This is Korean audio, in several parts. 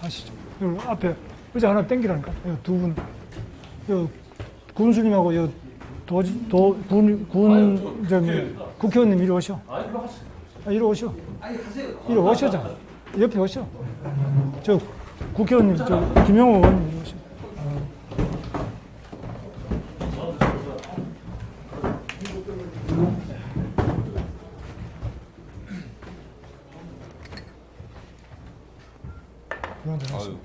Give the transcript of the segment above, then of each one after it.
아시죠? 요 앞에 의자 하나 땡기라니까. 요 두 분. 요 군수님하고 요 국회의원님 이리 오셔. 이리 오셔. 이리 오셔자. 옆에 오셔. 저 국회의원님, 저 김영호 의원님 이리 오셔. 아유,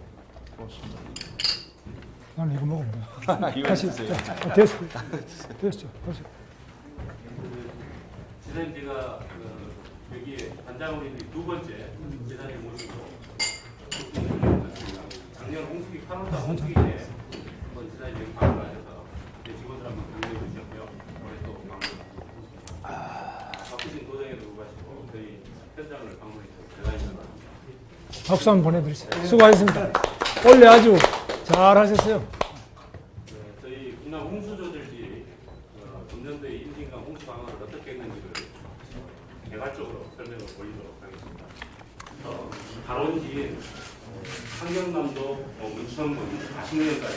고맙습니다. 나는 이거 먹으면 돼. 이거 다시, 드세요. 됐어. 됐죠. 지사님 제가 여기 반장우리 두 번째 지사님 모시고 작년 홍수기 8월달 홍수기에 한번 지사님 여기 방문하셔서 직원들 한번 공유해 주셨고요. 올해 또 방문 바쁘신 도정에도 불구하고 저희 현장을 방문해 주셔서 대단히 박수 한번 보내드리겠습니다. 수고하셨습니다. 원래 아주 잘하셨어요. 저희 군남 홍수조들이 금년도에 임진강 홍수 방안을 어떻게 했는지를 개괄적으로 설명을 보이도록 하겠습니다. 발원지인 상경남도 문천군 가신면까지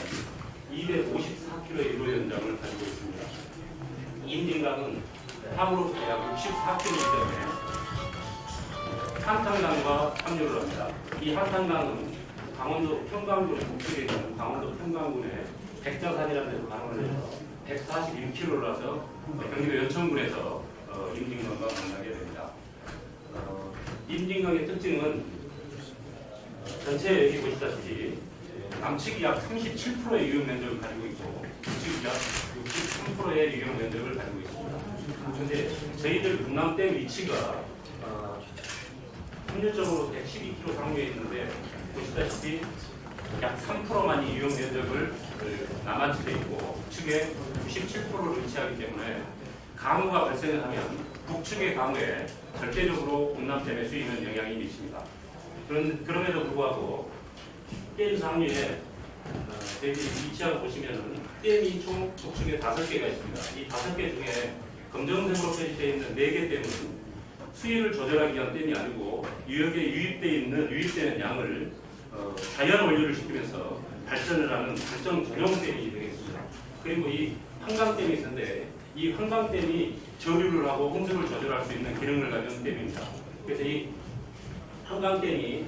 254km의 유로 연장을 가지고 있습니다. 임진강은 항으로부터 약 64km 때문에 한탄강과 합류를 합니다. 이 한탄강은 강원도 평강군 북쪽에 있는 강원도 평강군의 백자산이라는 데서 발원을 해서 141km라서 경기도 연천군에서 임진강과 만나게 됩니다. 임진강의 특징은 전체 여기 보시다시피 남측이 약 37%의 유용 면적을 가지고 있고 북측이 약 63%의 유용 면적을 가지고 있습니다. 그런데 저희들 군남댐 위치가 합류적으로 112km 상류에 있는데 보시다시피 약 3%만이 유용 면적을 남한측에 있고 북측에 97%를 위치하기 때문에 강우가 발생을 하면 북측의 강우에 절대적으로 군남댐의 수위는 영향이 미칩니다. 그럼에도 불구하고 댐 상류에 저희들이 위치하고 보시면은 댐이 총 북측에 5개가 있습니다. 이 5개 중에 검정색으로 표시되어 있는 4개 댐은 수위를 조절하기 위한 댐이 아니고 유역에 유입되는 양을 자연 원료를 시키면서 발전을 하는 발전 전용 댐이 되겠습니다. 그리고 이 한강댐이 있는데 이 한강댐이 저류를 하고 홍수를 조절할 수 있는 기능을 가진 댐입니다. 그래서 이 한강댐이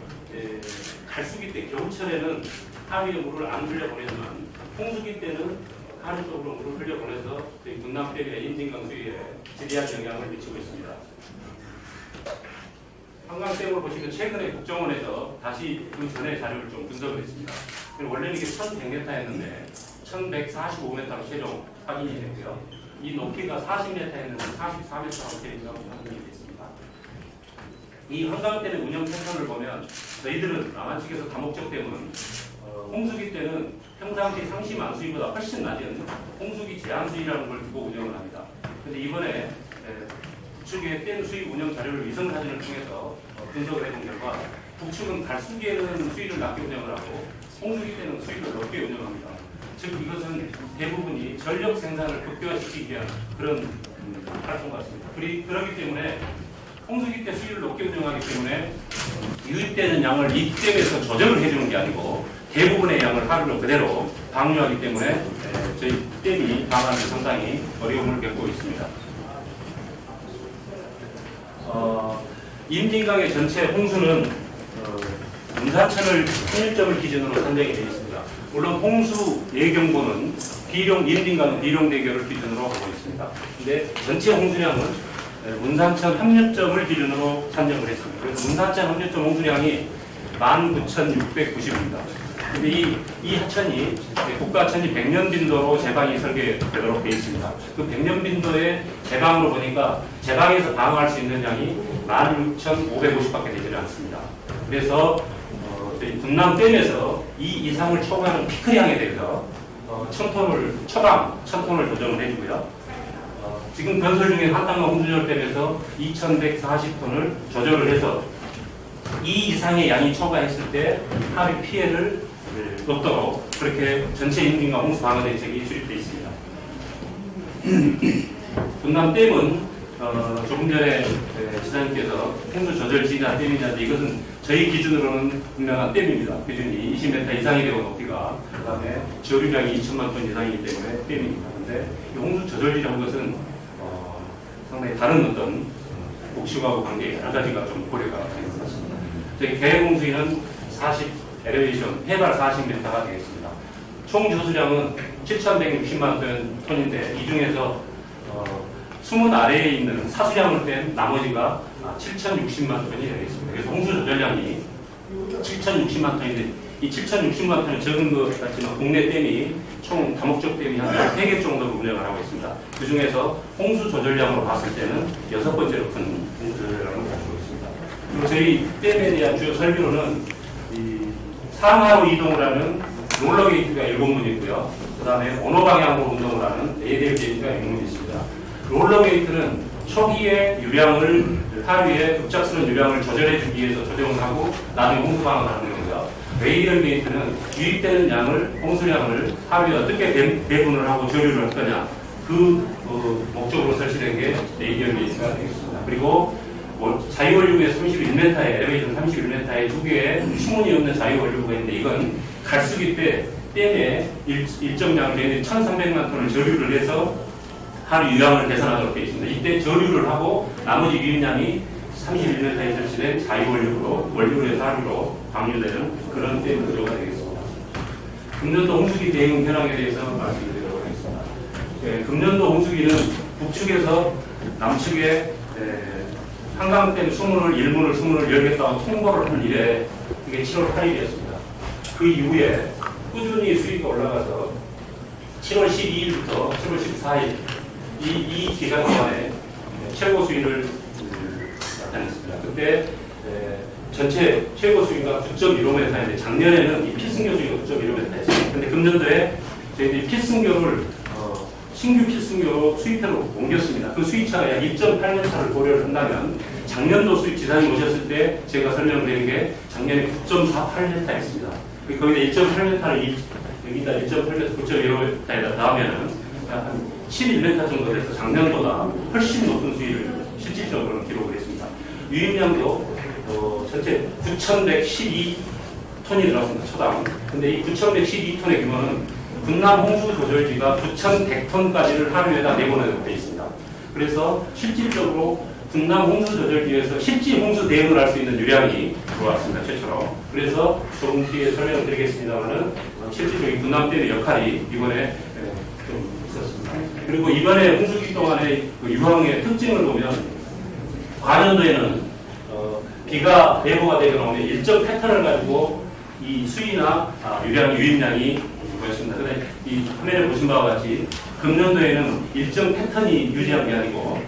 갈수기 때 겨울철에는 하류에 물을 안 흘려보내지만 홍수기 때는 하류 쪽으로 물을 흘려보내서 저희 군남댐의 임진강 수위에 지대한 영향을 미치고 있습니다. 한강댐을 보시면 최근에 국정원에서 다시 그 전에 자료를 좀 분석을 했습니다. 원래는 이게 1100m였는데 1145m로 최종 확인이 됐고요. 이 높이가 40m였는데 44m로 최종 확인이 됐습니다. 이 한강댐의 운영 패턴을 보면 저희들은 남한측에서 다목적댐은 홍수기 때는 평상시 상시 만수위보다 훨씬 낮은 홍수기 제한수위라는 걸 두고 운영을 합니다. 그런데 이번에 북측의 댐 수위 운영 자료를 위성 사진을 통해서 분석을 해본 결과 북측은 갈수기에는 수위를 낮게 운영을 하고 홍수기 때는 수위를 높게 운영합니다. 즉 이것은 대부분이 전력 생산을 극대화시키기 위한 그런 활동 같습니다. 그렇기 때문에 홍수기 때 수위를 높게 운영하기 때문에 유입되는 양을 이 댐에서 조절을 해주는 게 아니고 대부분의 양을 하루로 그대로 방류하기 때문에 저희 댐이 방안에 상당히 어려움을 겪고 있습니다. 임진강의 전체 홍수는 문사천을 통일점을 기준으로 산정이 되어 있습니다. 물론 홍수 예경보는 임진강 비룡대교를 기준으로 하고 있습니다. 근데 전체 홍수량은 문산천 합류점을 기준으로 산정을 했습니다. 그래서 문산천 합류점 홍수량이 19,690입니다. 근데 이 하천이 국가하천이 100년 빈도로 제방이 설계되도록 되어 있습니다. 그 100년 빈도의 제방으로 보니까 제방에서 방어할 수 있는 양이 16,550밖에 되지 않습니다. 그래서 저희 분남댐에서 이 이상을 초과하는 피크량에 대해서 1,000톤을 조정을 해주고요. 지금 건설 중인 한탄강 홍수조절댐에서 2,140톤을 조절을 해서 이 이상의 양이 초과했을 때 하류 피해를 없도록 그렇게 전체 임진강 홍수 방어 대책이 수립되어 있습니다. 분남댐은 조금 전에 지사님께서 홍수 저절지냐 댐이냐인데 이것은 저희 기준으로는 분명한 댐입니다. 기준이 20m 이상이 되고 높이가 그다음에 저류량이 2천만 톤 이상이기 때문에 댐입니다. 그런데 이 홍수 저절지라는 것은 상당히 다른 어떤 복수하고 관계 여러 가지가 좀 고려가 되는 것 같습니다. 저희 계획홍수위는 40 엘리베이션 해발 40m가 되겠습니다. 총 저수량은 7,160만 톤인데 이 중에서 수문 아래에 있는 사수량을 뺀 나머지가 7,060만 톤이 되겠습니다. 그래서 홍수 조절량이 7,060만 톤인데 이 7,060만 톤은 적은 것 같지만 국내 댐이 총 다목적 댐이 한 3개 정도로 운영을 하고 있습니다. 그 중에서 홍수 조절량으로 봤을 때는 6번째로 큰 홍수 조절량을 가지고 있습니다. 그리고 저희 댐에 대한 주요 설비로는 이 상하로 이동을 하는 롤러 게이트가 7문 있고요. 그 다음에 원호 방향으로 운동을 하는 에이델 게이트가 6문 있습니다. 롤러 게이트는 초기에 유량을 하류에 급작스러운 유량을 조절해주기 위해서 조정을 하고 나중에 홍수 방어를 하는 거고요. 에이델 게이트는 유입되는 양을 홍수량을 하루에 어떻게 배분을 하고 조율을 할 거냐 그 목적으로 설치된 게 에이델 게이트가 되겠습니다. 그리고 자유원류구에 31m에 엘리베이션 31m에 두 개의 수문이 없는 자유원류구가 있는데 이건 갈수기 때 댐에 일정량을 내는 1,300만 톤을 저류를 해서 하루 유량을 계산하도록 되어 있습니다. 이때 저류를 하고 나머지 유입량이 31m에 설치된 자유원류구로 원류로 해서 하루로 방류되는 그런 댐 구조가 되겠습니다. 금년도 홍수기 대응 현황에 대해서 말씀드리도록 하겠습니다. 금년도 홍수기는 북측에서 남측에 한강댐 수문을 열겠다고 통보를 한 이래 그게 7월 8일이었습니다. 그 이후에 꾸준히 수위가 올라가서 7월 12일부터 7월 14일 이 기간 동안에 최고 수위를 나타냈습니다. 그때 전체 최고 수위가 9.15m인데 작년에는 이 필승교 수위가 9.15m였습니다. 근데 금년도에 저희들이 필승교를 신규 필승교로 수위차로 옮겼습니다. 그 수위차가 약 2.8m를 고려를 한다면 작년도 수위 지사님 오셨을 때 제가 설명드린 게 작년에 9.48m였습니다. 거기다 1.8m를 여기다 1.8m, 9.15m에다 넣으면은 한 11m 정도 돼서 작년보다 훨씬 높은 수위를 실질적으로 기록을 했습니다. 유입량도 전체 9,112톤이 들어왔습니다. 초당. 근데 이 9,112톤의 규모는 군남 홍수 조절지가 9,100톤까지를 하루에다 내보내도록 되어 있습니다. 그래서 실질적으로 군남 홍수 조절지에서 실질 홍수 대응을 할 수 있는 유량이 들어왔습니다. 최초로. 그래서 조금 뒤에 설명을 드리겠습니다만은 실질적인 군남댐의 역할이 이번에 좀 있었습니다. 그리고 이번에 홍수기 동안의 그 유황의 특징을 보면 과년도에는 비가 예보가 되게 나오는 일정 패턴을 가지고 이 수위나 유입량이 보였습니다. 근데 이 화면에 보신 바와 같이 금년도에는 일정 패턴이 유지한 게 아니고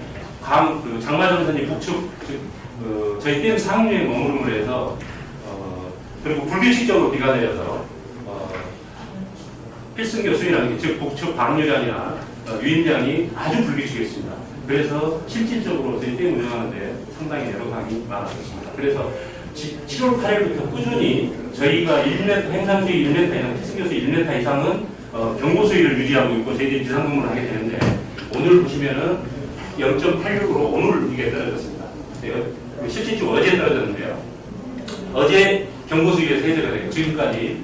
장마전선이 북측 저희 댐 상류에 머무름을 해서 그리고 불규칙적으로 비가 내려서 필승교 수위라는 게 즉 북측 방류량이나 유입량이 아주 불규칙했습니다. 그래서 실질적으로 저희 댐 운영하는데 상당히 애로사항이 많았습니다. 그래서 7월 8일부터 꾸준히 저희가 1m, 행상수위 1m 이상, 필승교 수위 1m 이상은 경고 수위를 유지하고 있고 저희들이 비상근무를 하게 되는데 오늘 보시면은 0.86으로 오늘 이게 떨어졌습니다. 실질적으로 어제 떨어졌는데요. 어제 경고 수위에서 해제가 되고 지금까지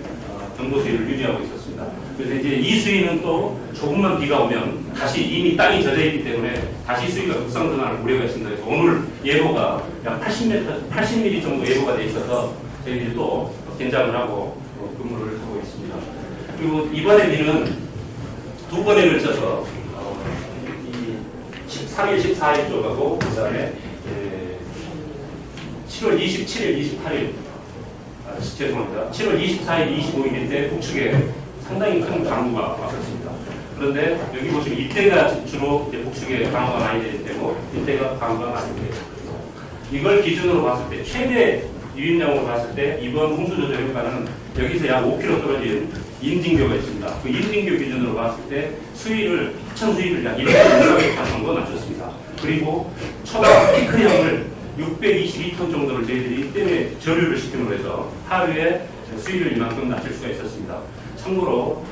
경고 수위를 유지하고 있었습니다. 그래서 이제 이 수위는 또 조금만 비가 오면 다시 이미 땅이 젖어 있기 때문에 다시 수위가 급상승할 우려가 있습니다. 그래서 오늘 예보가 약 80mm 정도 예보가 돼 있어서 저희들이 또 긴장을 하고 근무를 하고 있습니다. 그리고 이번에 비는 두 번에 걸쳐서 3일, 14일 쪽하고 그 다음에 7월 27일, 28일 죄송합니다. 7월 24일, 25일 때 북측에 상당히 큰 강우가 왔었습니다. 그런데 여기 보시면 이때가 주로 북측에 강우가 많이 되기 때문에 이때가 강우가 많이 됩니다. 이걸 기준으로 봤을 때 최대 유입량으로 봤을 때 이번 홍수조절 효과는 여기서 약 5km 떨어진 인딩교가 있습니다. 그 인딩교 기준으로 봤을 때 수위를 합천 수위를 약 1m 정도 낮췄습니다. 그리고 초당 피크량을 622톤 정도를 저희들이 댐에 저류를 시킴으로 해서 하루에 수위를 이만큼 낮출 수가 있었습니다. 참고로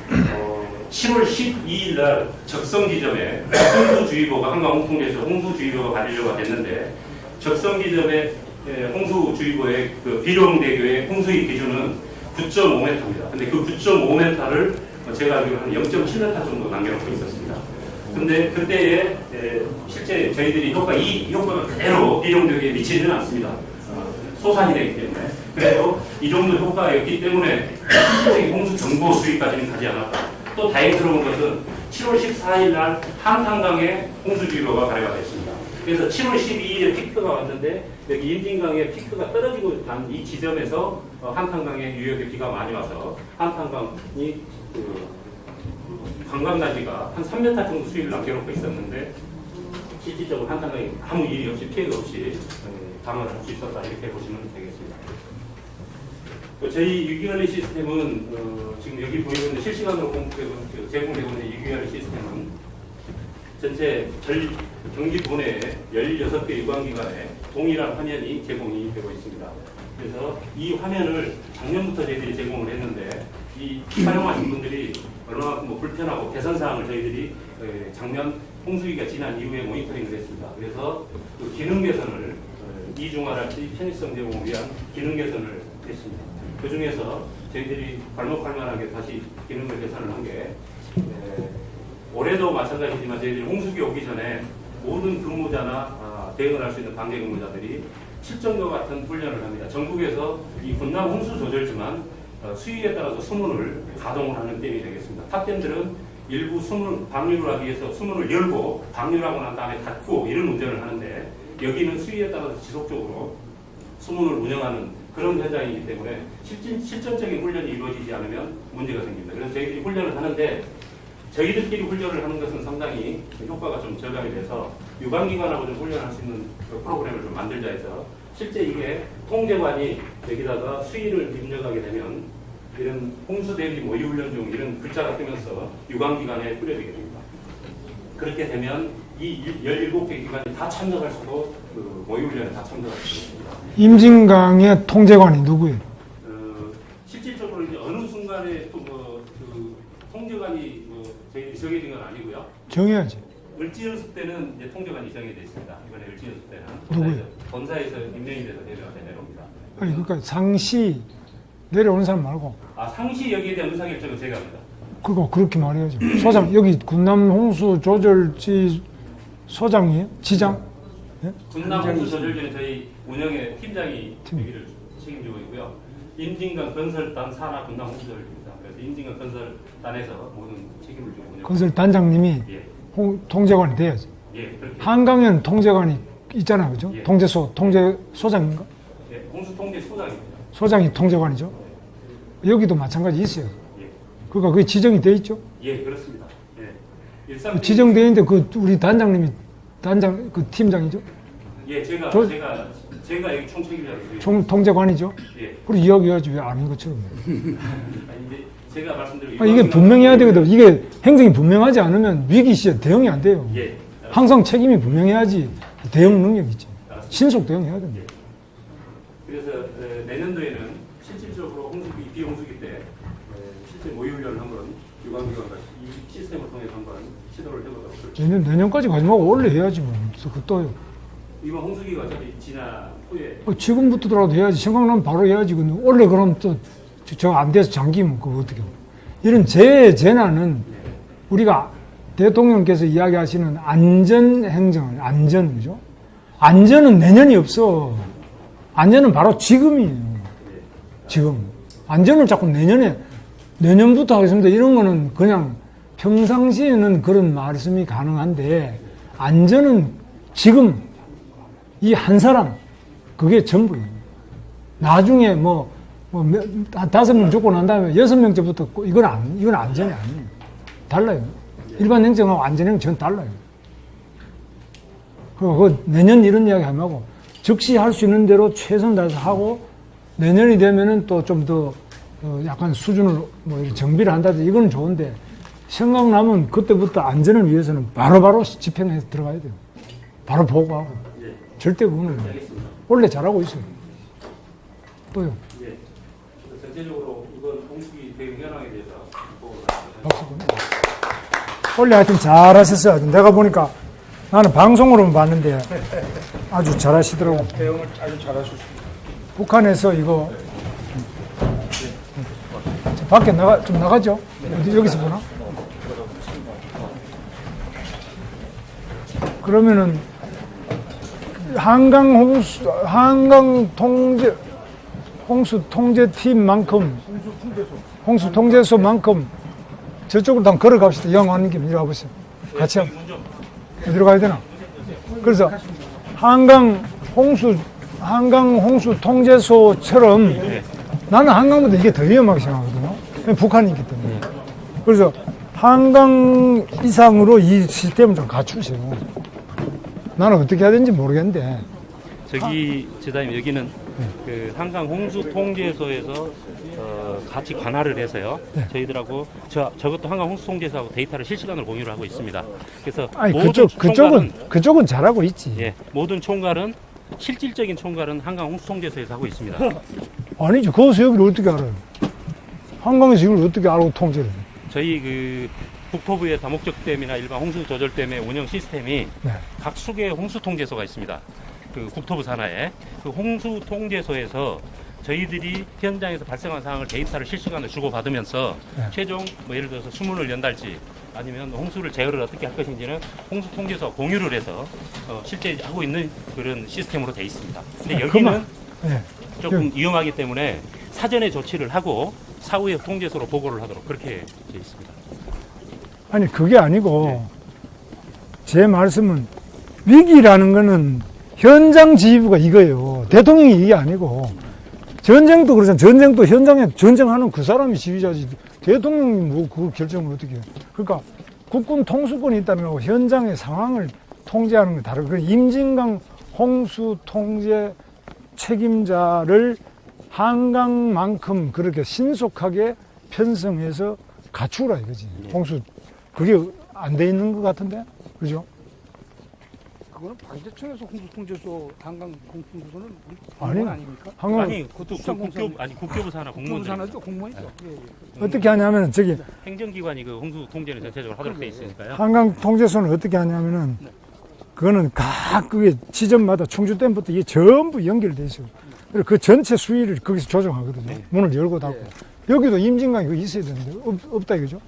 7월 12일 날 적성 지점에 홍수주의보가 한강홍콩에서 홍수주의보가 발효가 됐는데 적성 지점에 홍수주의보의 그 비룡대교의 홍수의 기준은 9.5m입니다. 근데 그 9.5m를 제가 알기로 한 0.7m 정도 남겨놓고 있었습니다. 근데 그때에 실제 저희들이 이 효과가 그대로 비룡대교에 미치지는 않습니다. 소산이 되기 때문에. 그래도 이 정도 효과였기 때문에 실질적인 홍수 경보 수위까지는 가지 않았다. 또 다행스러운 것은 7월 14일 날 한탄강에 홍수주의보가 발효가 됐습니다. 그래서 7월 12일에 피크가 왔는데 여기 임진강에 피크가 떨어지고 난 이 지점에서 한탄강에 유역에 비가 많이 와서 한탄강이 관광단지가 한 3m 정도 수위를 남겨놓고 있었는데 실질적으로 한탄강이 아무 일이 없이 피해가 없이 방어를 할 수 있었다 이렇게 보시면 되겠습니다. 저희 유기관리 시스템은 지금 여기 보이고 있는 실시간으로 제공되고 있는 유기관리 시스템은 전체 경기도 내에 16개 유관기관에 동일한 화면이 제공이 되고 있습니다. 그래서 이 화면을 작년부터 저희들이 제공을 했는데 이 사용하신 분들이 얼마나 불편하고 개선사항을 저희들이 작년 홍수기가 지난 이후에 모니터링을 했습니다. 그래서 그 기능 개선을 이중화랄지 편의성 제공을 위한 기능 개선을 했습니다. 그 중에서 저희들이 발목할 만하게 다시 기능을 개선을 한 게 올해도 마찬가지지만 저희들이 홍수기 오기 전에 모든 근무자나 대응을 할 수 있는 관계 근무자들이 실전과 같은 훈련을 합니다. 전국에서 이 군남 홍수 조절지만 수위에 따라서 수문을 가동을 하는 댐이 되겠습니다. 탑댐들은 일부 방류를 하기 위해서 수문을 열고 방류하고 난 다음에 닫고 이런 운전을 하는데 여기는 수위에 따라서 지속적으로 수문을 운영하는 그런 현장이기 때문에 실전적인 훈련이 이루어지지 않으면 문제가 생깁니다. 그래서 저희들이 훈련을 하는데 저희들끼리 훈련을 하는 것은 상당히 효과가 좀 절감이 돼서 유관기관하고 좀 훈련할 수 있는 그 프로그램을 좀 만들자 해서 실제 이게 통제관이 여기다가 수위를 입력하게 되면 이런 홍수 대비 모의 훈련 중 이런 글자가 뜨면서 유관기관에 뿌려지게 됩니다. 그렇게 되면 이 17개 기관이 다 참석할 수도 그 모의 훈련에 다 참석할 수 있습니다. 임진강의 통제관이 누구예요? 실질적으로 이제 어느 순간에 또 그 통제관이 저희들이 정해진 건 아니고요. 정해야지. 을지연습 때는 이제 통제관이 정해져 있습니다. 이번에 을지연습 때는 누구예요? 본사에서 임명이 돼서 내려옵니다. 아니 그러니까 상시 내려오는 사람 말고. 상시 여기에 대한 의사결정은 제가 합니다. 그거 그렇게 말해야죠. 소장 여기 군남 홍수 조절지 소장이에요? 지장? 예? 군남 홍수 조절지는 저희 운영의 팀장이 여기를 책임지고 있고요. 임진강 건설단 산하 군남 홍수 조절지입니다. 그래서 임진강 건설단에서 모든 책임을 지고 운영. 건설단장님이 예. 통제관이 돼야지. 예, 그렇게. 한강에는 통제관이 있잖아요, 그죠? 예. 통제소장인가? 예, 홍수 통제 소장입니다. 소장이 통제관이죠. 여기도 마찬가지 있어요. 예. 그러니까 그게 지정이 돼 있죠. 예, 그렇습니다. 예. 지정돼 있는데 그 우리 단장님이 그 팀장이죠. 예, 제가 여기 총책임자로 통제관이죠. 예. 그리고 이야기하지 왜 아닌 것처럼. 아니, 이제 제가 말씀드린 이게 분명해야 되거든. 이게 행정이 분명하지 않으면 위기 시에 대응이 안 돼요. 예. 항상 책임이 분명해야지 대응 능력이 있지. 신속 대응해야 됩니다. 예. 그래서 내년도에는 실질적으로 비홍수기 때 실제 모의훈련을 한번 유관기관과 이 시스템을 통해서 한번 시도를 해보도록 하겠습니다. 내년까지 가지 말고 원래 해야지 뭐. 그것도 이번 홍수기가 어차피 지난 후에 지금부터라도 해야지. 생각나면 바로 해야지. 근데 원래 그럼 또 저 안 돼서 잠기면 그거 어떻게. 이런 재난은 우리가 대통령께서 이야기하시는 안전행정, 그죠? 안전은 내년이 없어. 안전은 바로 지금이에요. 지금. 안전을 자꾸 내년부터 하겠습니다. 이런 거는 그냥 평상시에는 그런 말씀이 가능한데, 안전은 지금 이 한 사람, 그게 전부예요. 나중에 한 5명 죽고 난 다음에 6명째부터 이건 안전이 아니에요. 달라요. 일반 행정하고 안전행정 달라요. 그 내년 이런 이야기 하고 즉시 할 수 있는 대로 최선 다해서 하고 내년이 되면은 또 좀 더 약간 수준을 정비를 한다든지 이건 좋은데 생각나면 그때부터 안전을 위해서는 바로바로 집행에 들어가야 돼요. 바로 보고하고. 예. 절대 그거는 원래 잘하고 있어요. 또요. 예. 전체적으로 이번 홍수기 대응 현황에 대해서 박수 보내. 원래 하여튼 잘하셨어요. 내가 보니까 나는 방송으로만 봤는데 아주 잘하시더라고. 대응을 아주 잘하셨습니다. 북한에서 이거 저 밖에 좀 나가죠? 어디 여기서 보나? 그러면은 한강 홍수 통제팀만큼 홍수 통제소만큼 저쪽으로 한번 걸어갑시다. 이왕 왔는 김에 이리 와보세요. 같이 한번. 어디로 가야 되나? 그래서 한강 홍수 통제소처럼 나는 한강보다 이게 더 위험하게 생각하거든요. 북한이 있기 때문에. 그래서 한강 이상으로 이 시스템을 좀 갖추세요. 나는 어떻게 해야 되는지 모르겠는데. 저기 지사님 여기는 그 한강 홍수 통제소에서 같이 관할을 해서요. 네. 저희들하고 저것도 한강 홍수 통제소하고 데이터를 실시간으로 공유를 하고 있습니다. 그래서 아니 모든 그쪽은 잘하고 있지. 예, 모든 총괄은 실질적인 총괄은 한강 홍수 통제소에서 하고 있습니다. 아니죠. 거기서 여기를 어떻게 알아요? 한강에서 이걸 어떻게 알고 통제를 해요? 저희 그 국토부의 다목적댐이나 일반 홍수조절댐의 운영 시스템이 네. 각 수의 홍수통제소가 있습니다. 그 국토부 산하에 그 홍수통제소에서 저희들이 현장에서 발생한 상황을 데이터를 실시간으로 주고받으면서 네. 최종 뭐 예를 들어서 수문을 연달지 아니면 홍수를 제어를 어떻게 할 것인지는 홍수통제소와 공유를 해서 실제 하고 있는 그런 시스템으로 되어 있습니다. 근데 여기는 네. 조금 위험하기 때문에 사전에 조치를 하고 사후에 통제소로 보고를 하도록 그렇게 되어 있습니다. 아니 그게 아니고 제 말씀은 위기라는 거는 현장 지휘부가 이거예요. 대통령이 이게 아니고 전쟁도 그렇잖아요. 전쟁도 현장에 전쟁하는 그 사람이 지휘자지 대통령이 뭐 그걸 결정을 어떻게 해요. 그러니까 국군 통수권이 있다는 거고 현장의 상황을 통제하는 게 다르고 임진강 홍수 통제 책임자를 한강만큼 그렇게 신속하게 편성해서 갖추라 이거지. 홍수 그게 안 돼 있는 것 같은데, 그죠? 그거는 방재청에서 홍수통제소 한강 홍수통제소는 아니, 공무원 아닙니까? 한강 아니 그것도 국교부 산하 공무원들 공무원산하죠 공무원이죠. 예, 예. 어떻게 하냐면은 저기 행정기관이 그 홍수 통제는 전체적으로 하도록 돼 있으니까요. 한강 통제소는 어떻게 하냐면은 그거는 각 그게 지점마다 충주댐부터 이게 전부 연결돼 있어요. 그리고 그 전체 수위를 거기서 조정하거든요. 문을 열고 닫고. 여기도 임진강이 그거 있어야 되는데 없다 이거죠?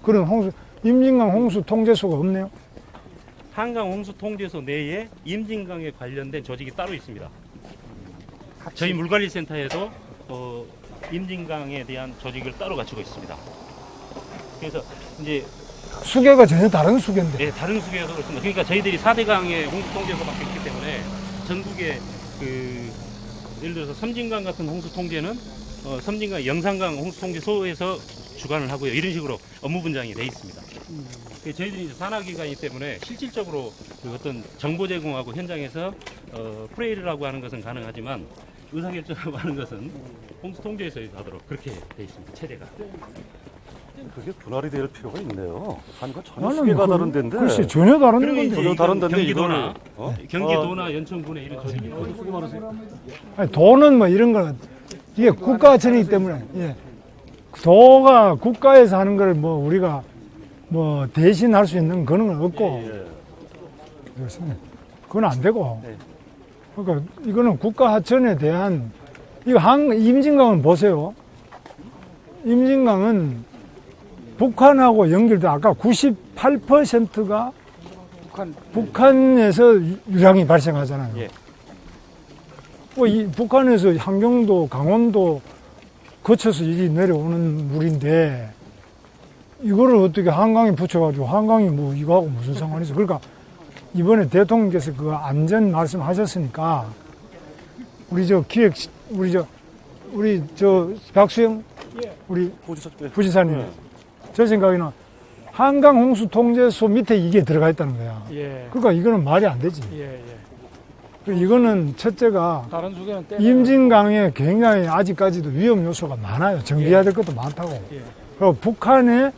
그런 임진강 홍수 통제소가 없네요. 한강 홍수 통제소 내에 임진강에 관련된 조직이 따로 있습니다. 저희 물관리센터에도 임진강에 대한 조직을 따로 갖추고 있습니다. 그래서 이제 수계가 전혀 다른 수계인데. 네, 다른 수계에서 그렇습니다. 그러니까 저희들이 4대강의 홍수 통제소밖에 없기 때문에 전국에 예를 들어서 섬진강 같은 홍수 통제는 섬진강 영산강 홍수 통제소에서 주관을 하고요. 이런 식으로 업무 분장이 돼 있습니다. 저희들이 이제 산하기관이기 때문에 실질적으로 그 어떤 정보 제공하고 현장에서 프레이르라고 하는 것은 가능하지만 의사결정하고 하는 것은 홍수 통제소에서 하도록 그렇게 돼 있습니다. 체제가. 그게 분할이 될 필요가 있네요. 한과 전혀 수계가 다른 데인데. 글쎄, 전혀 다른 그리고 건데. 이제 전혀 다른 데인데 경기도나 이거를, 경기도나 연천군에 이런 조직이 아니, 도는 뭐 이런 거는 이게 국가천이기 때문에, 예. 도가 국가에서 하는 걸 뭐 우리가 뭐 대신 할 수 있는 그런 건 없고, 그렇습니다. 그건 안 되고. 그러니까 이거는 국가 하천에 대한, 임진강은 보세요. 임진강은 북한하고 연결돼 아까 98%가 북한에서 유량이 발생하잖아요. 예. 이 북한에서 함경도, 강원도 거쳐서 이리 내려오는 물인데 이거를 어떻게 한강에 붙여가지고 한강이 뭐 이거하고 무슨 상관이 있어? 그러니까 이번에 대통령께서 그 안전 말씀하셨으니까 우리 박수영 우리 부지사님 제 생각에는 한강 홍수 통제소 밑에 이게 들어가 있다는 거야. 예. 그러니까 이거는 말이 안 되지. 예, 예. 이거는 첫째가 다른 수계는 임진강에 굉장히 아직까지도 위험 요소가 많아요. 정비해야 될 것도 많다고. 예. 그리고 북한의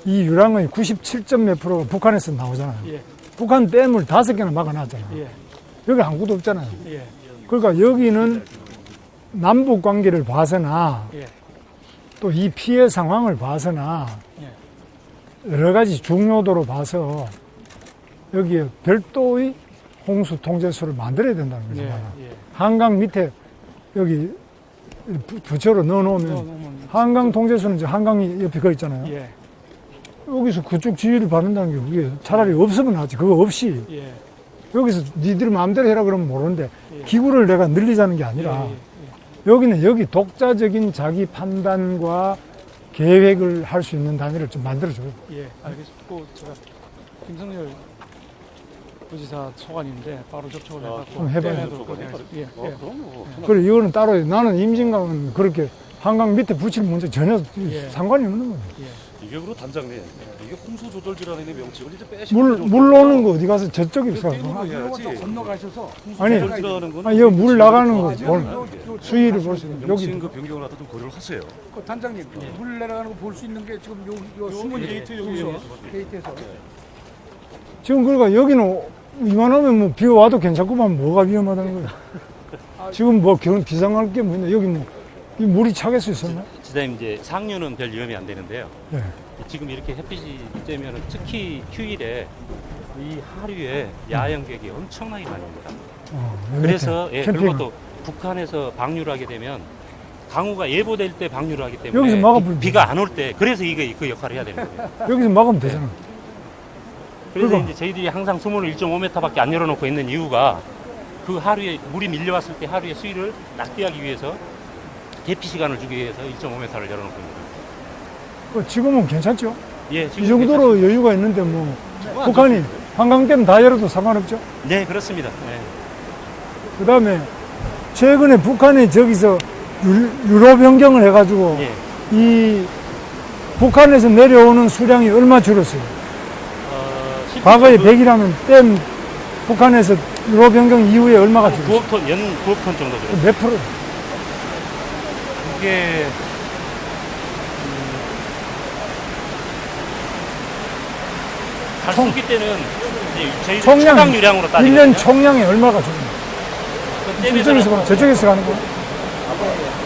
이 유랑의 97점 몇 프로가 북한에서 나오잖아요. 예. 북한 댐을 5개나 막아놨잖아요. 예. 여기 아무것도 없잖아요. 예. 그러니까 여기는 남북 관계를 봐서나 예. 또 이 피해 상황을 봐서나 예. 여러 가지 중요도로 봐서 여기에 별도의 홍수 통제소를 만들어야 된다는 거죠. 예, 나는. 예. 한강 밑에 여기 부처로 넣어놓으면 한강 통제소는 이제 한강이 옆에 거 있잖아요. 예, 여기서 그쪽 지위를 받는다는 게 그게 차라리 없으면 하지. 그거 없이 예. 여기서 니들 마음대로 해라 그러면 모르는데 예. 기구를 내가 늘리자는 게 아니라 여기는 여기 독자적인 자기 판단과 계획을 할 수 있는 단위를 좀 만들어줘요. 예, 알겠습니다. 그 제가 김성열 부지사 소관인데 바로 접촉을 해갖고 그럼 해봐요. 떼내도록 하겠습니다. 예, 예. 그럼요. 그래, 이거는 따로, 나는 임진강은 그렇게 한강 밑에 붙일 문제 전혀 예. 상관이 없는 거예요. 이게 그리고 단장님, 이게 홍수 조절 질환의 명칭을 이제 빼시면 물 오는 거 어디 가서 저쪽에 있어. 떼으로 이것도 해야지. 건너가셔서 아니, 조절 질환하는 거는 아니, 여기 물 나가는 거, 요 수위를 볼 수 있는, 명칭 여기. 그 변경을 하다 좀 고려를 하세요. 그 단장님 물 내려가는 거 볼 수 있는 게 지금 요 숨은 게이트 여기 게이트에서 지금 그러니까 여기는 이만하면 뭐 비 와도 괜찮구만 뭐가 위험하다는 거야. 지금 뭐 비상할 게 뭐냐. 여기 뭐, 이 물이 차겠어 있었나? 지사님 이제 상류는 별 위험이 안 되는데요. 예. 지금 이렇게 햇빛이 쬐면 특히 휴일에 이 하류에 야영객이 엄청나게 많이 옵니다. 그래서 예, 캠핑. 그리고 또 북한에서 방류를 하게 되면 강우가 예보될 때 방류를 하기 때문에 여기서 막아버리면 비가 안 올 때 그래서 이게 그 역할을 해야 되는 거예요. 여기서 막으면 되잖아. 그래서 그거. 이제 저희들이 항상 수문을 1.5m밖에 안 열어놓고 있는 이유가 그 하루에 물이 밀려왔을 때 하루의 수위를 낙대하기 위해서 대피 시간을 주기 위해서 1.5m를 열어놓고 있는 거예요. 지금은 괜찮죠? 예, 지금 이 정도로 여유가 있는데 뭐 북한이 한강 때는 다 열어도 상관없죠. 네, 그렇습니다. 네. 그 다음에 최근에 북한이 저기서 유로 변경을 해가지고 예. 이 북한에서 내려오는 수량이 얼마 줄었어요. 과거에 100이라면 댐 북한에서 유로 변경 이후에 얼마가 줄었어요. 9억 톤, 연 9억 톤 정도 들어요. 몇 프로? 이게 갈수기 때는 이제 저희 총량, 최강 유량으로 1년 따지거든요. 총량이 얼마가 줄어요? 그 댐에서는 저쪽에서 가나? 저쪽에서 가는 거야?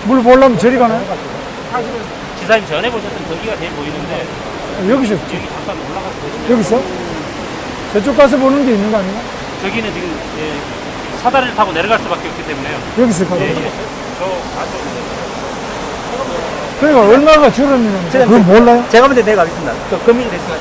물 보려면 저리 가나요? 지사님 전에 보셨던 저기가 제일 보이는데 여기서, 여기 잠깐 올라가서 보시면 여기서? 저쪽 가서 보는 게 있는 거 아닌가? 저기는 지금 예, 사다리를 타고 내려갈 수밖에 없기 때문에요. 여기서 가서. 예, 예. 저 아주 그러니까 얼마가 줄었느냐. 그건 몰라요? 제가 먼저 내가겠습니다. 그 금일 됐어요.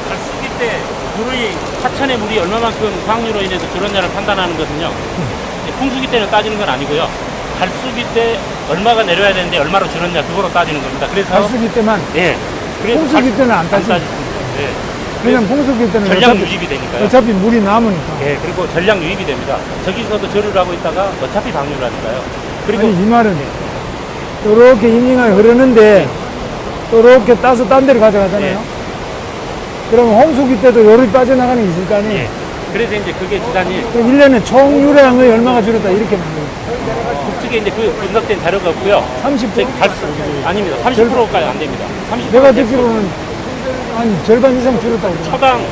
갈수기 때 물이 하천의 물이 얼마만큼 강류로 인해서 줄었냐를 판단하는 것은요. 이제 풍수기 때는 따지는 건 아니고요. 갈수기 때 얼마가 내려야 되는데 얼마로 줄었냐 그거로 따지는 겁니다. 그래서 갈수기 때만. 예. 그래서 풍수기 때는 안 따지죠. 예. 그냥 풍수기 때는 전량 유입이 되니까요. 어차피 물이 남으니까. 예, 그리고 전량 유입이 됩니다. 저기서도 절유를 하고 있다가 어차피 방류를 하니까요. 그리고 아니, 이 말은 이렇게 인링을 흐르는데 이렇게 따서 딴 데로 가져가잖아요. 그러면 홍수기 때도 요리 빠져나가는 게 있을 거 아니에요. 예. 그래서 이제 그게 지단이 그럼 1년에 총 유량이 얼마가 줄었다 이렇게 말해요. 북측에 이제 그 분석된 자료가 없고요. 30%? 아닙니다. 30%까지 안 됩니다. 30% 내가 듣기로는 한 절반 이상 줄었다고 그러더라고요.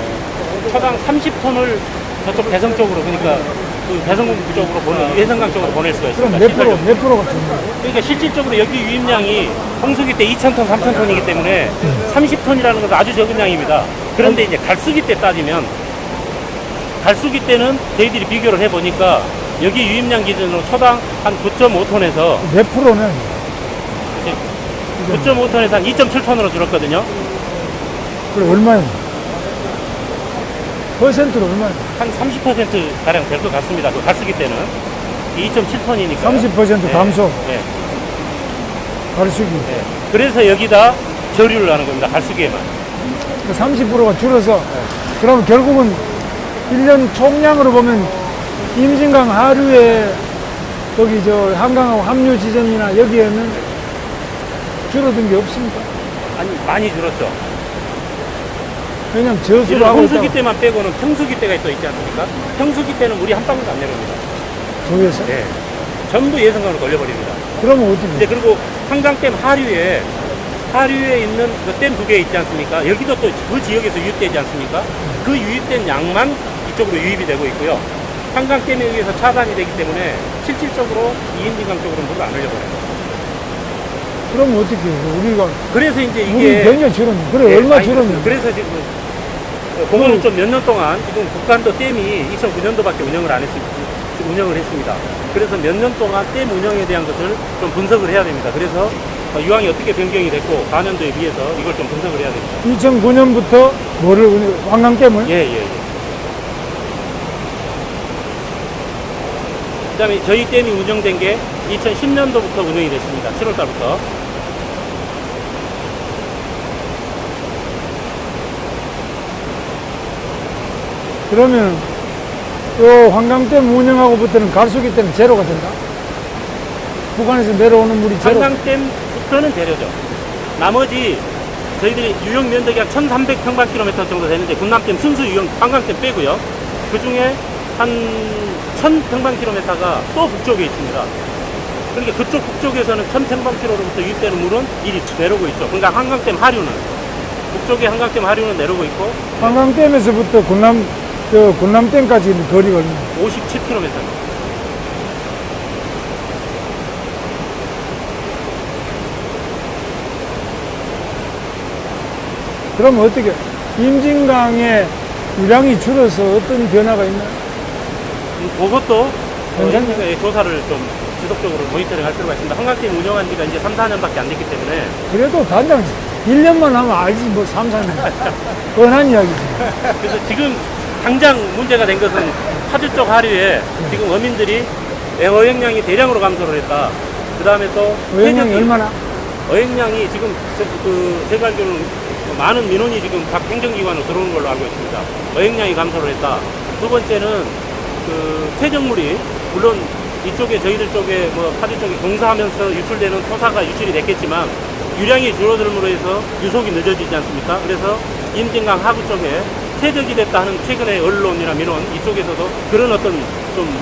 초당 30톤을 저쪽 대성 쪽으로 그러니까 그 대성 쪽으로 예성강 쪽으로 보낼 수가 있습니다. 그럼 몇 프로가 줄는 거예요? 그러니까 실질적으로 여기 유입량이 홍수기 때 2,000톤, 3,000톤이기 때문에 30톤이라는 것은 아주 적은 양입니다. 그런데 이제 갈수기 때 따지면 갈수기 때는 저희들이 비교를 해보니까 여기 유입량 기준으로 초당 한 9.5톤에서 몇 프로는 9.5톤에서 한 2.7톤으로 줄었거든요. 그래 얼마예요? 퍼센트로 얼마예요? 한 30%가량 될 것 같습니다. 그 갈수기 때는 2.7톤이니까 30% 감소. 네. 갈수기. 네. 그래서 여기다 저류를 하는 겁니다. 갈수기에만. 30%가 줄어서 그러면 결국은 1년 총량으로 보면 임진강 하류에 거기 저 한강하고 합류 지점이나 여기에는 줄어든 게 없습니까? 아니 많이 줄었죠. 왜냐면 저수를 이런 하고 홍수기 있다고. 때만 빼고는 평수기 때가 또 있지 않습니까? 평수기 때는 물이 한 방울도 안 내려옵니다. 저기에서. 네. 전부 예선강으로 걸려버립니다. 그러면 어떻게 이제 돼? 그리고 한강댐 하류에 있는 그 댐 두 개 있지 않습니까? 여기도 또 그 지역에서 유입되지 않습니까? 그 유입된 양만 이쪽으로 유입이 되고 있고요. 한강댐에 의해서 차단이 되기 때문에 실질적으로 이인진강 쪽으로 물을 안 흘려버려요. 그러면 어떻게 해요? 우리가 그래서 이제 물이 이게 굉장히 줄었네. 그래, 예, 얼마 아니, 줄었냐? 그래서 지금 공원은 좀 몇 년 동안 지금 북한도 댐이 2009년도밖에 운영을 안 했습니다. 운영을 했습니다. 그래서 몇 년 동안 댐 운영에 대한 것을 좀 분석을 해야 됩니다. 그래서 유황이 어떻게 변경이 됐고 4년도에 비해서 이걸 좀 분석을 해야 됩니다. 2009년부터 뭐를 관광댐을 예. 그다음에 저희 댐이 운영된 게 2010년도부터 운영이 됐습니다. 7월 달부터. 그러면 요 관광댐 운영하고부터는 갈수기 때는 제로가 된다. 북한에서 내려오는 물이 제로. 한강댐부터는 제로죠. 나머지 저희들이 유형 면적이 한 1,300평방킬로미터 정도 되는데 군남댐 순수 유형 한강댐 빼고요. 그 중에 한 1,000평방킬로미터가 또 북쪽에 있습니다. 그러니까 그쪽 북쪽에서는 1,000평방킬로로부터 유입되는 물은 이리 내려오고 있죠. 그러니까 한강댐 하류는 북쪽의 한강댐 하류는 내려오고 있고 관광댐에서부터 군남댐까지 있는 거리가 얼마나? 57km. 그럼 어떻게 임진강의 유량이 줄어서 어떤 변화가 있나요? 그것도 괜찮네요. 저희가 조사를 좀 지속적으로 모니터링 할 필요가 있습니다. 한강댐 운영한 지가 이제 3, 4년밖에 안 됐기 때문에 그래도 단장 1년만 하면 알지 뭐 3, 4년. 뻔한 이야기지. 그래서 지금 당장 문제가 된 것은 파주 쪽 하류에 지금 어민들이 어획량이 대량으로 감소를 했다. 그 다음에 또 어획량이 얼마나? 어획량이 지금 제가 알기로는 많은 민원이 지금 각 행정기관으로 들어오는 걸로 알고 있습니다. 어획량이 감소를 했다. 두 번째는 그 퇴적물이 물론 이쪽에 저희들 쪽에 뭐 파주 쪽에 공사하면서 유출되는 토사가 유출이 됐겠지만 유량이 줄어들므로 해서 유속이 늦어지지 않습니까? 그래서 임진강 하구 쪽에 퇴적이 됐다 하는 최근의 언론이나 민원 이쪽에서도 그런 어떤 좀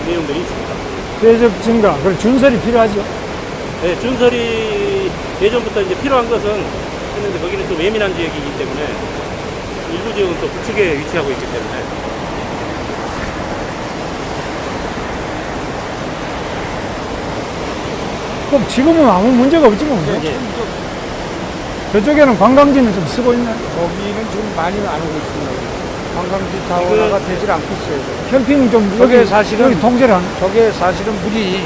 내용들이 있습니다. 대적 증가, 그리고 준설이 필요하죠. 네, 준설이 예전부터 이제 필요한 것은 했는데 거기는 좀 예민한 지역이기 때문에 일부 지역은 또 북측에 위치하고 있기 때문에 그럼 지금은 아무 문제가 없지 뭐. 예. 저쪽에는 관광지는 좀 쓰고 있나요? 거기는 지금 많이 안 오고 있습니다. 관광지 타워가 되질 않고 있어요. 캠핑 좀 저게 여기, 사실은- 여기 통제를 하는. 저게 사실은 물이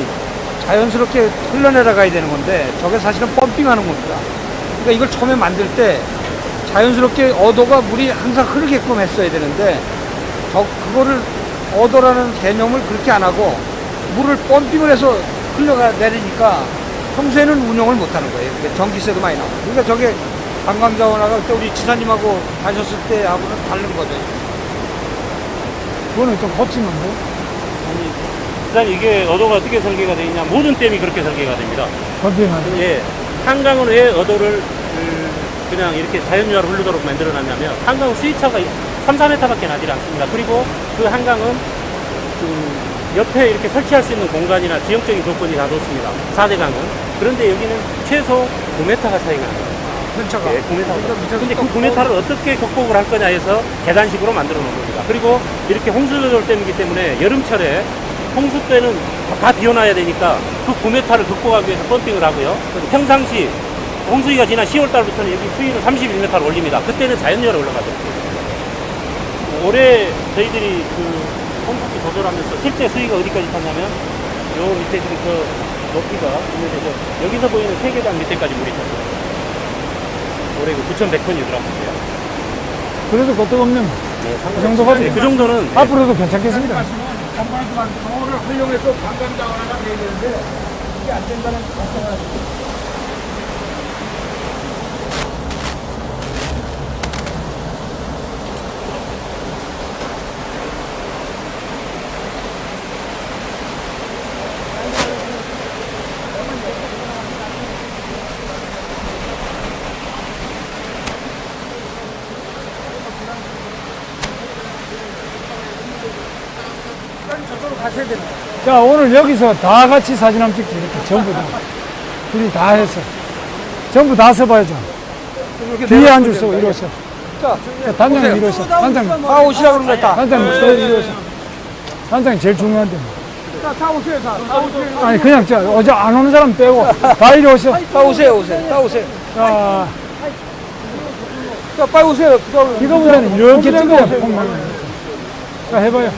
자연스럽게 흘러내려가야 되는 건데 저게 사실은 펌핑하는 겁니다. 그러니까 이걸 처음에 만들 때 자연스럽게 어도가 물이 항상 흐르게끔 했어야 되는데 그거를 어도라는 개념을 그렇게 안 하고 물을 펌핑을 해서 흘러내리니까 평소에는 운영을 못 하는 거예요. 그러니까 전기세도 많이 나오고. 그러니까 저게 관광자원화가 그때 우리 지사님하고 가셨을 때 하고는 다른 거죠. 그거는 좀 고치면 돼. 일단 이게 어도가 어떻게 설계가 되어 있냐 모든 댐이 그렇게 설계가 됩니다. 펌핑하는. 예, 한강은 왜 어도를 그냥 이렇게 자연유화로 흐르도록 만들어놨냐면 한강은 수위차가 3, 4m밖에 나지 않습니다. 그리고 그 한강은 그 옆에 이렇게 설치할 수 있는 공간이나 지형적인 조건이 다 좋습니다. 4대강은. 그런데 여기는 최소 9m가 차이가 나요. 편차가. 예, 9m. 근데 그 9m를 어떻게 극복을 할 거냐 해서 계단식으로 만들어 놓은 겁니다. 그리고 이렇게 홍수조절댐이기 때문에 여름철에 홍수 때는 다 비워놔야 되니까 그 9m를 극복하기 위해서 펌핑을 하고요. 평상시 홍수기가 지난 10월 달부터는 여기 수위를 31m를 올립니다. 그때는 자연유화로 올라가죠. 올해 저희들이 그 홍수기 조절하면서 실제 수위가 어디까지 탔냐면 요 밑에 지금 저 높이가 있는데 여기서 보이는 세계관 밑에까지 물이 탔어요. 올해 그 9,100톤이 들어갔어요. 그래도 그것도 없는. 네, 그 정도가 그 정도는 네. 앞으로도 괜찮겠습니다. 강호를 활용해서 관광자원화가 돼야 되는데 이게 안 된다는 걱정을 가셔야 됩니다. 자, 오늘 여기서 다 같이 사진 한번 찍지. 이렇게 전부 다. 우리 다 해서. 전부 다 서봐야죠. 이렇게 뒤에 내려가면 앉을 수 됩니다. 이러셔. 자, 자, 단장님 이러셔. 단장님. 다 오시라 그런 거 다. 단장님 이러셔. 단장님 제일 중요한데. 뭐. 자, 다 오세요, 다 오세요. 아니, 그냥 어제 안 오는 사람 빼고 다 이리 오셔. 다 오세요, 오세요. 다 오세요. 자, 자, 빨리 오세요. 이거보다는 이렇게 찍어야 폼나네. 자, 해봐요.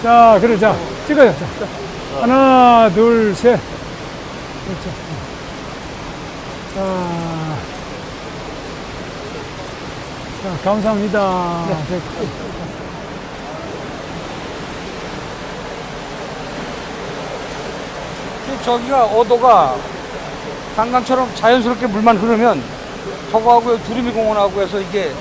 자, 그래, 자, 찍어요. 자. 하나, 둘, 셋. 그렇죠. 자, 감사합니다. 됐고. 저기가 어도가 강강처럼 자연스럽게 물만 흐르면 저거하고 두루미 공원하고 해서 이게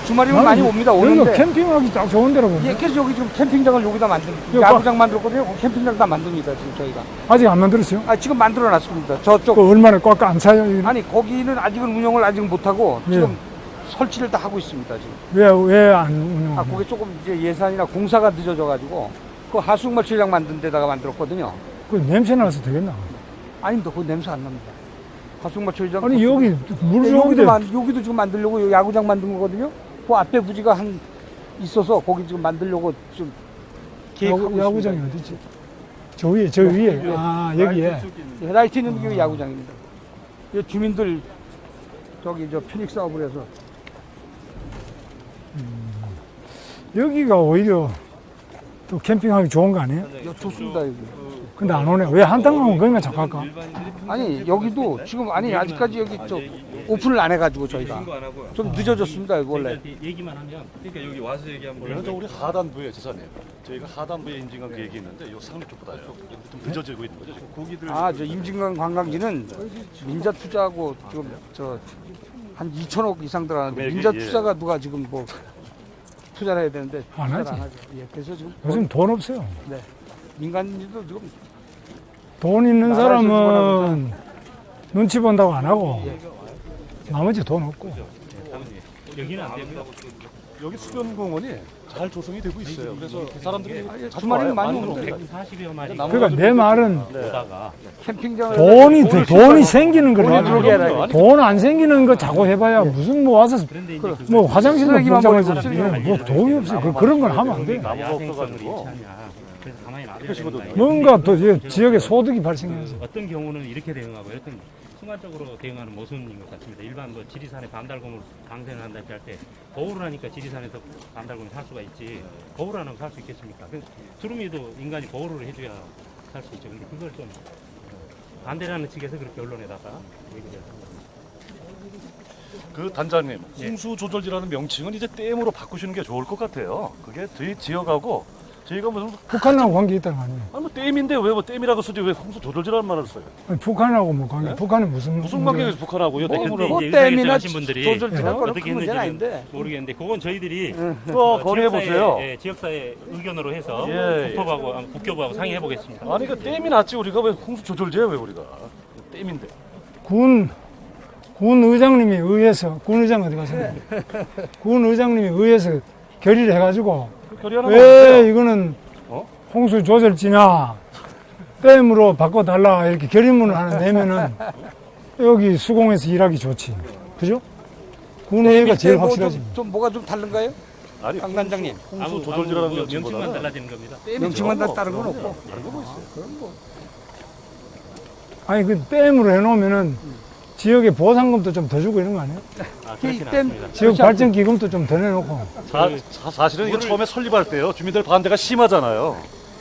주말이면 많이 옵니다. 여기가 오는데. 캠핑하기 딱 좋은 데라고. 예, 그래서 여기 지금 캠핑장을 여기다 여기 야구장 만들었거든요. 캠핑장 다 만듭니다, 지금 저희가. 아직 안 만들었어요? 아, 지금 만들어 놨습니다. 저쪽. 그 얼마나 꽉 안 차요? 이거? 아니, 거기는 아직은 운영을 아직 못하고 예. 지금 설치를 다 하고 있습니다, 지금. 왜 안 운영? 아, 그게 조금 이제 예산이나 공사가 늦어져가지고 그 하수구마철장 만든 데다가 만들었거든요. 그 냄새 나서 되겠나? 아닙니다. 그 냄새 안 납니다. 하수구마철장. 아니, 여기 물 네, 좋은데. 여기도 지금 만들려고 여기 야구장 만든 거거든요. 그 앞에 부지가 한 있어서 거기 지금 만들려고 좀 계획하고 야구장이 있습니다. 어디지? 저 위에, 저 위에. 네. 아, 여기에. 예, 라이트 있는 게 야구장입니다. 이 주민들 저기 저 피닉 사업을 해서 여기가 오히려 또 캠핑하기 좋은 거 아니에요? 좋습니다 여기. 근데 안 오네. 왜 한탕 가면 거기만 자꾸 할까? 아니 여기도 지금 아니 아직까지 여기 저 오픈을 안 해가지고 저희가 좀 늦어졌습니다 여기 원래. 얘기만 하면 그러니까 여기 와서 얘기한 거는 우리 하단부에 지사님 저희가 하단부에 임진강 계획이 있는데 요 상류 쪽보다요 좀 늦어지고 있는 거죠. 고기들 아 저 임진강 관광지는 민자 투자하고 지금 저 한 2천억 이상 들어가는데 금액이, 민자 예. 투자가 누가 지금 뭐 투자를 해야 되는데 안 투자를 하지. 안 하죠. 예, 그래서 지금 요즘 돈 없어요. 민간인도 지금 돈 있는 나라에서 사람은 눈치 본다고 안 하고 나머지 돈 없고. 여기는 안 됩니다. 여기 수변공원이 잘 조성이 되고 있어요. 그래서 사람들이 자주 주말에는 와요. 많이 많이 오는데. 오는데 140여 마리 그러니까 내 말은 보다가 캠핑장을 돈이 생기는 거래. 들어오게 해라. 돈 안 생기는 거 자꾸 해봐야 무슨 뭐 와서 그런데 이제 뭐 화장실만 쓰레기만 복잡해서 버리고 쓰레기만 뭐 도움이 없어. 그런 건 하면 안 돼. 나무가 야생성을 없어가지고 일치하냐. 그래서 가만히 놔둬야 그러시거든요. 된다. 뭔가 또 지역에 소득이 발생해서. 어떤 경우는 이렇게 대응하고 어떤 순간적으로 대응하는 모순인 것 같습니다. 일반 뭐 지리산에 반달곰을 방생을 한다든지 할 때 거울을 하니까 지리산에서 반달곰을 살 수가 있지 거울 안 하면 살 수 있겠습니까? 그 두루미도 인간이 거울을 해줘야 살 수 있죠. 근데 그걸 좀 반대라는 측에서 그렇게 언론에다가 얘기를 그 단장님 홍수 조절지라는 명칭은 이제 댐으로 바꾸시는 게 좋을 것 같아요. 그게 저희 지역하고 저희가 무슨 북한하고 관계 있다는 거 아니에요? 아니 뭐 댐인데 왜 뭐 댐이라고 쓰지 왜 홍수 조절지라는 말을 써요? 아니, 북한하고 뭐 관계? 북한은 무슨 무슨 관계가 있어 북한하고요? 뭐, 근데 뭐 이제 의사결정 댐이나 하신 분들이 조절지가 그런 어떻게 큰 문제는 했는지는 아닌데 모르겠는데 그건 저희들이 또 거래해 보세요. 지역사회 의견으로 해서 예, 국토부하고 국교부하고 상의해 보겠습니다. 아니 그 댐이 낫지 우리가 왜 홍수 조절지야 왜 우리가 댐인데? 군 의장님이 의해서 군 의장 어디 가세요? 군 의장님이 의해서 결의를 해가지고 그 결의 하나 왜 없어요. 이거는 어? 홍수 조절지냐 댐으로 바꿔달라 이렇게 결의문을 하나 내면은 여기 수공에서 일하기 좋지. 그죠? 군의회가 제일 확실하지. 좀 뭐가 좀 다른가요? 아니 강 단장님 홍수 조절지라는 명칭만 명칭보다는 달라지는 겁니다. 명칭만 다 다른 건 없고 다른 거 뭐 있어요? 아니 그 댐으로 해놓으면은 지역에 보상금도 좀 더 주고 이런 거 아니에요? 아, 그렇진 댐- 않습니다. 지역 발전 기금도 좀 더 내놓고. 사실은 이게 처음에 설립할 때요 주민들 반대가 심하잖아요.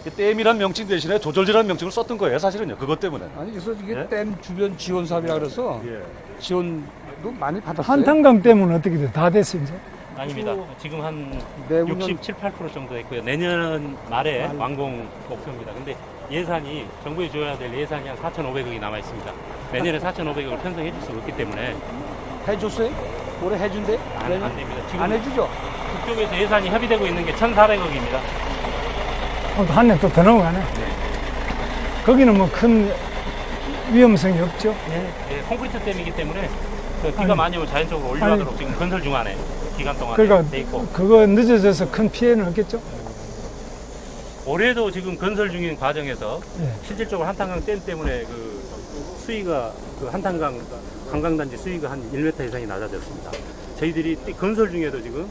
이 댐이란 명칭 대신에 조절지라는 명칭을 썼던 거예요 사실은요 그것 때문에. 아니 그래서 이게 예? 댐 주변 지원 사업이라 그래서 예. 지원도 많이 받았어요. 한탄강 댐은 어떻게 돼? 다 됐어 이제? 아닙니다. 지금 한 내후년 67, 8% 정도 됐고요. 내년 말에 완공 목표입니다. 근데 예산이 정부에 줘야 될 예산이 한 4,500억이 남아 있습니다. 내년에 4,500억을 편성해 줄 수 없기 때문에 해줬어요? 올해 해준대? 안 됩니다. 지금 안 해주죠? 국교에서 예산이 협의되고 있는 게 1,400억입니다. 한 해 또 더 넘어가네. 거기는 뭐 큰 위험성이 없죠. 예, 콘크리트 댐이기 때문에 그 비가 많이 오면 자연적으로 올라가도록 지금 건설 중안에 기간 동안에 그러니까 돼 있고 그거 늦어져서 큰 피해는 없겠죠. 올해도 지금 건설 중인 과정에서 예. 실질적으로 한탄강 댐 때문에 그 수위가 그 한탄강 관광단지 수위가 한 1m 이상이 낮아졌습니다. 저희들이 건설 중에도 지금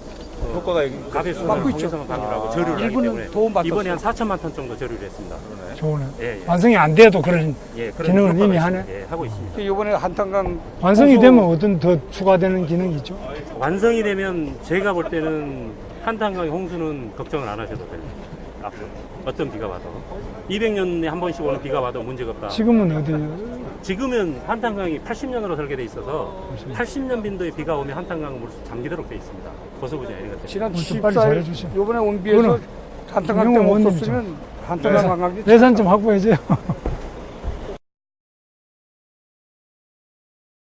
효과가 가배수는 받고 있죠. 통해서만 방류하고 저류를 하기 일부는 때문에 도움받았어요. 이번에 한 4천만 톤 정도 저류를 했습니다. 좋네. 예, 예. 완성이 안 돼도 그런 예, 그런 기능을 효과가 이미 있- 하네. 예, 하고 있습니다. 이번에 한탄강 완성이 호수- 되면 어떤 더 추가되는 기능이 있죠? 완성이 되면 제가 볼 때는 한탄강의 홍수는 걱정을 안 하셔도 됩니다. 앞으로 어떤 비가 와도 200년에 한 번씩 오는 비가 와도 문제가 없다. 지금은 어디 지금은 한탄강이 80년으로 설계돼 있어서 80년 빈도의 비가 오면 한탄강은 물수 잠기도록 돼 있습니다. 고소부지나 이런 것들. 지난 좀 빨리 14일 잘해주시오. 요번에 온 비에서 그거는 한탄강 댐 유명한 없었으면 한탄강 관광지 예산 좀 확보해줘요.